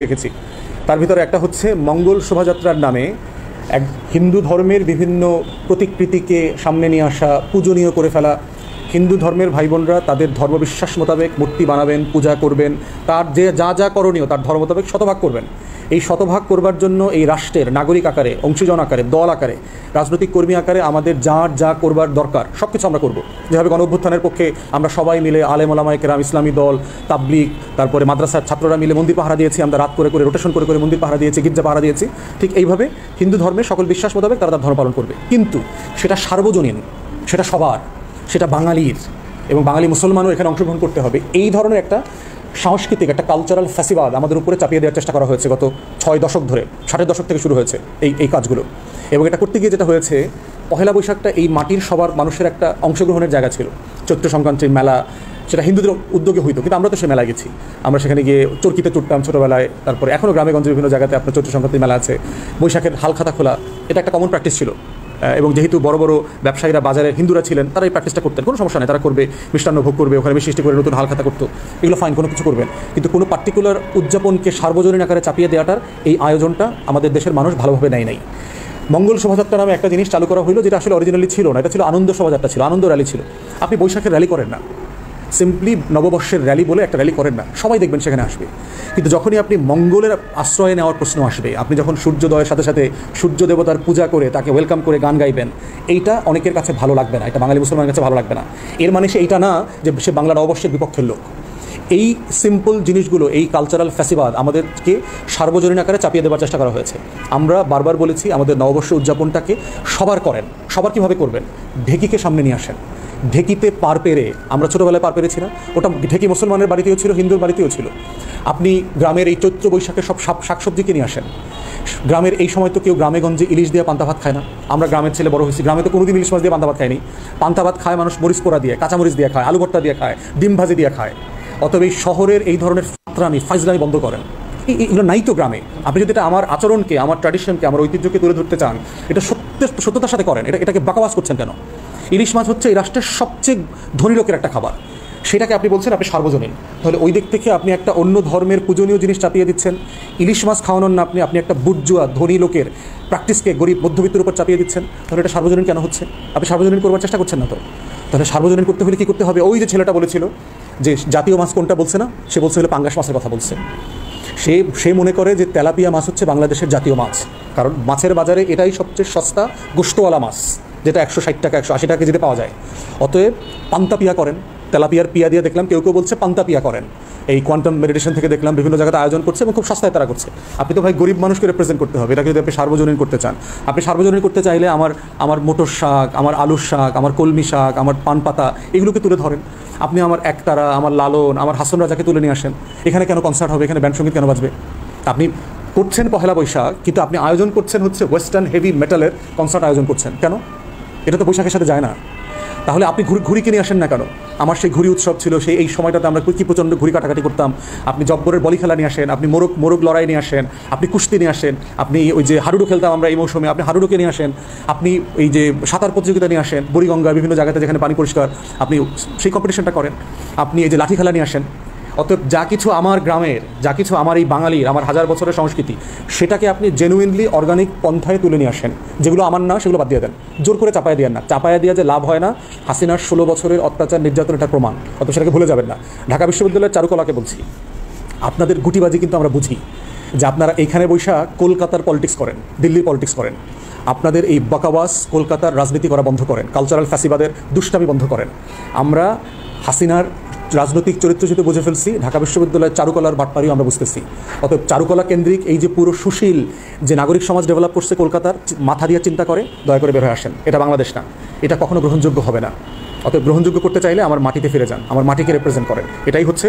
রেখেছি। তার ভিতরে একটা হচ্ছে মঙ্গল শোভাযাত্রার নামে এক হিন্দু ধর্মের বিভিন্ন প্রতিকৃতিকে সামনে নিয়ে আসা, পূজনীয় করে ফেলা। হিন্দু ধর্মের ভাই বোনরা তাদের ধর্মবিশ্বাস মোতাবেক মূর্তি বানাবেন, পূজা করবেন, তার যে যা যা করণীয় তার ধর্ম মোতাবেক শতভাগ করবেন। এই শতভাগ করবার জন্য এই রাষ্ট্রের নাগরিক আকারে, অংশীজন আকারে, দল আকারে, রাজনৈতিক কর্মী আকারে আমাদের যা করবার দরকার সব কিছু আমরা করব। যেভাবে গণ অভ্যুত্থানের পক্ষে আমরা সবাই মিলে আলেম ওলামায়ে কেরাম, ইসলামী দল, তাবলিগ, তারপরে মাদ্রাসার ছাত্ররা মিলে মন্দির পাহারা দিয়েছি, আমরা রাত করে রোটেশন করে মন্দির পাহারা দিয়েছি, গির্জা পাহারা দিয়েছি, ঠিক এইভাবে হিন্দু ধর্মের সকল বিশ্বাস মোতাবেক তারা তার ধর্ম পালন করবে। কিন্তু সেটা সার্বজনীন, সেটা সবার, সেটা বাঙালির, এবং বাঙালি মুসলমানও এখানে অংশগ্রহণ করতে হবে। এই ধরনের একটা সাংস্কৃতিক, একটা কালচারাল ফ্যাসিবাদ আমাদের উপরে চাপিয়ে দেওয়ার চেষ্টা করা হয়েছে গত 6 দশক ধরে। 60-এর দশক থেকে শুরু হয়েছে এই কাজগুলো। এবং এটা করতে গিয়ে যেটা হয়েছে, পহেলা বৈশাখটা এই মাটির সবার মানুষের একটা অংশগ্রহণের জায়গা ছিল। চৈত্র সংক্রান্তির মেলা, সেটা হিন্দুদের উদ্যোগে হইতো, কিন্তু আমরা তো সে মেলায় গেছি। আমরা সেখানে গিয়ে চরকিতে চড়তাম ছোটোবেলায়। তারপরে এখনও গ্রামে গঞ্জে বিভিন্ন জায়গাতে আপনার চৈত্র সংক্রান্তির মেলা আছে। বৈশাখের হালখাতা খোলা, এটা একটা কমন প্র্যাকটিস ছিল। এবং যেহেতু বড় বড় ব্যবসায়ীরা বাজারে হিন্দুরা ছিলেন, তারা এই প্র্যাকটিসটা করতেন, কোনো সমস্যা নেই, তারা করবে, মিষ্টান্ন ভোগ করবে, ওখানে সৃষ্টি করে নতুন হালখাতা করতো, এগুলো ফাইন, কোনো কিছু করবেন। কিন্তু কোনো পার্টিকুলার উদযাপনকে সার্বজনীন আকারে চাপিয়ে দেওয়াটার এই আয়োজনটা আমাদের দেশের মানুষ ভালোভাবে নেয় নাই। মঙ্গল শোভাযাত্রা নামে একটা জিনিস চালু করা হলো, যেটা আসলে অরিজিনালি ছিল না। এটা ছিল আনন্দ শোভাযাত্রা, ছিল আনন্দ র্যালি ছিল। আপনি বৈশাখের র্যালি করেন না, সিম্পলি নববর্ষের র্যালি বলে একটা র্যালি করেন না, সবাই দেখবেন সেখানে আসবে। কিন্তু যখনই আপনি মঙ্গলের আশ্রয় নেওয়ার প্রশ্ন আসবে, আপনি যখন সূর্যোদয়ের সাথে সাথে সূর্য দেবতার পূজা করে তাকে ওয়েলকাম করে গান গাইবেন, এইটা অনেকের কাছে ভালো লাগবে না, এটা বাঙালি মুসলমানের কাছে ভালো লাগবে না। এর মানে সে এইটা না যে সে বাংলা নববর্ষের বিপক্ষের লোক। এই সিম্পল জিনিসগুলো, এই কালচারাল ফ্যাসিবাদ আমাদেরকে সার্বজনীন আকারে চাপিয়ে দেওয়ার চেষ্টা করা হয়েছে। আমরা বারবার বলেছি, আমাদের নববর্ষ উদযাপনটাকে সবার করেন। সবার কীভাবে করবেন? ঢেকিকে সামনে নিয়ে আসেন। ঢেকিতে পার পেরে, আমরা ছোটোবেলায় পার পেরেছি না? ওটা ঢেকি মুসলমানের বাড়িতেও ছিল, হিন্দুর বাড়িতেও ছিল। আপনি গ্রামের এই চৈত্র বৈশাখের সব শাকসবজিকে নিয়ে আসেন। গ্রামের এই সময় তো কেউ গ্রামে গঞ্জে ইলিশ দিয়ে পান্তা ভাত খায় না। আমরা গ্রামের ছেলে বড় হয়েছি, গ্রামে তো কোনোদিন ইলিশ মাছ দিয়ে পান্তা ভাত খায়নি। পান্তা ভাত খায় মানুষ মরিচ পোড়া দিয়ে, কাঁচামরিচ দিয়ে খায়, আলু ভর্তা দিয়ে খায়, ডিম ভাজি দিয়ে খায়। অতএব এই শহরের এই ধরনের ফাইজলামি বন্ধ করেন। এগুলো নাই তো গ্রামে। আপনি যদি এটা আমার আচরণকে, আমার ট্র্যাডিশনকে, আমার ঐতিহ্যকে তুলে ধরতে চান, এটা সত্যতার সাথে করেন। এটাকে বাকাবাস করছেন কেন? ইলিশ মাছ হচ্ছে এই রাষ্ট্রের সবচেয়ে ধনী লোকের একটা খাবার, সেটাকে আপনি বলছেন আপনি সার্বজনীন। তাহলে ওই দিক থেকে আপনি একটা অন্য ধর্মের পূজনীয় জিনিস চাপিয়ে দিচ্ছেন। ইলিশ মাছ খাওয়ানোর না আপনি একটা বুর্জুয়া ধনী লোকের প্র্যাকটিসকে গরিব মধ্যবিত্তের উপর চাপিয়ে দিচ্ছেন। তাহলে এটা সার্বজনীন কেন হচ্ছে? আপনি সার্বজনীন করবার চেষ্টা করছেন না তো। তাহলে সার্বজনীন করতে হলে কী করতে হবে? ওই যে ছেলেটা বলেছিল যে জাতীয় মাছ কোনটা বলছে না, সে বলছে হলে পাঙ্গাস মাছের কথা বলছে। সে মনে করে যে তেলাপিয়া মাছ হচ্ছে বাংলাদেশের জাতীয় মাছ, কারণ মাছের বাজারে এটাই সবচেয়ে সস্তা গোশতওয়ালা মাছ, যেটা 160 টাকা 180 টাকা কেজিতে পাওয়া যায়। অতএব পান্তা পিয়া করেন। তেলাপিয়ার পিয়া দিয়ে দেখলাম কেউ বলছে পান্তা পিয়া করেন। এই কোয়ান্টাম মেডিটেশন থেকে দেখলাম বিভিন্ন জায়গাতে আয়োজন করছে এবং খুব সস্তায় তারা করছে। আপনি তো ভাই গরিব মানুষকে রিপ্রেজেন্ট করতে হবে। এটাকে যদি আপনি সার্বজনীন করতে চান, আপনি সার্বজনীন করতে চাইলে আমার মোটর শাক, আমার আলুর শাক, আমার কলমি শাক, আমার পান পাতা, এগুলোকে তুলে ধরেন। আপনি আমার একতারা, আমার লালন, আমার হাসন রাজাকে তুলে নিয়ে আসেন। এখানে কেন কনসার্ট হবে? এখানে ব্যান্ড সঙ্গীত কেন বাজবে? আপনি করছেন পহেলা বৈশাখ, কিন্তু আপনি আয়োজন করছেন হচ্ছে ওয়েস্টার্ন হেভি মেটালের কনসার্ট আয়োজন করছেন কেন? এটা তো বৈশাখের সাথে যায় না। তাহলে আপনি ঘুড়ি কিনে আসেন না কেন? আমার সেই ঘুড়ি উৎসব ছিল, এই সময়টাতে আমরা কি প্রচণ্ড ঘুড়ি কাটাকাটি করতাম। আপনি জব্বরের বলি খেলা নিয়ে আসেন, আপনি মোরগ লড়াই নিয়ে আসেন, আপনি কুস্তি নিয়ে আসেন, আপনি ওই যে হাডুডু খেলতাম আমরা এই মৌসুমে, আপনি হাডুডুকে নিয়ে আসেন, আপনি এই যে সাঁতার প্রতিযোগিতা নিয়ে আসেন, বুড়িগঙ্গা বিভিন্ন জায়গাতে যেখানে পানি পরিষ্কার, আপনি সেই কম্পিটিশনটা করেন। আপনি এই যে লাঠি খেলা নিয়ে আসেন। অতএব যা কিছু আমার গ্রামের, যা কিছু আমার এই বাঙালির, আমার হাজার বছরের সংস্কৃতি, সেটাকে আপনি জেনুইনলি অর্গানিক পন্থায় তুলে নিয়ে আসেন। যেগুলো আমার না সেগুলো বাদ দিয়ে দেন, জোর করে চাপায় দিয়ে না। চাপায় দিয়ে যে লাভ হয় না, হাসিনার 16 বছরের অত্যাচার নির্যাতন এটার প্রমাণ। অত সেটাকে ভুলে যাবেন না। ঢাকা বিশ্ববিদ্যালয়ের চারুকলাকে বলছি, আপনাদের গুটিবাজি কিন্তু আমরা বুঝি যে আপনারা এইখানে বৈশা কলকাতার পলিটিক্স করেন, দিল্লির পলিটিক্স করেন। আপনাদের এই বকাবাস কলকাতার রাজনীতি করা বন্ধ করেন, কালচারাল ফ্যাসিবাদের দুষ্টামি বন্ধ করেন। আমরা হাসিনার রাজনৈতিক চরিত্র যেহেতু বুঝে ফেলছি, ঢাকা বিশ্ববিদ্যালয়ের চারুকলার বাটপাড়িও আমরা বুঝতেছি। অতএব চারুকলা কেন্দ্রিক এই যে পুরো সুশীল যে নাগরিক সমাজ ডেভেলপ করছে কলকাতার, মাথা দিয়ে চিন্তা করে দয়া করে বের হয়ে আসেন। এটা বাংলাদেশ না, এটা কখনো গ্রহণযোগ্য হবে না। অতএব গ্রহণযোগ্য করতে চাইলে আমার মাটিতে ফিরে যান, আমার মাটিকে রিপ্রেজেন্ট করেন। এটাই হচ্ছে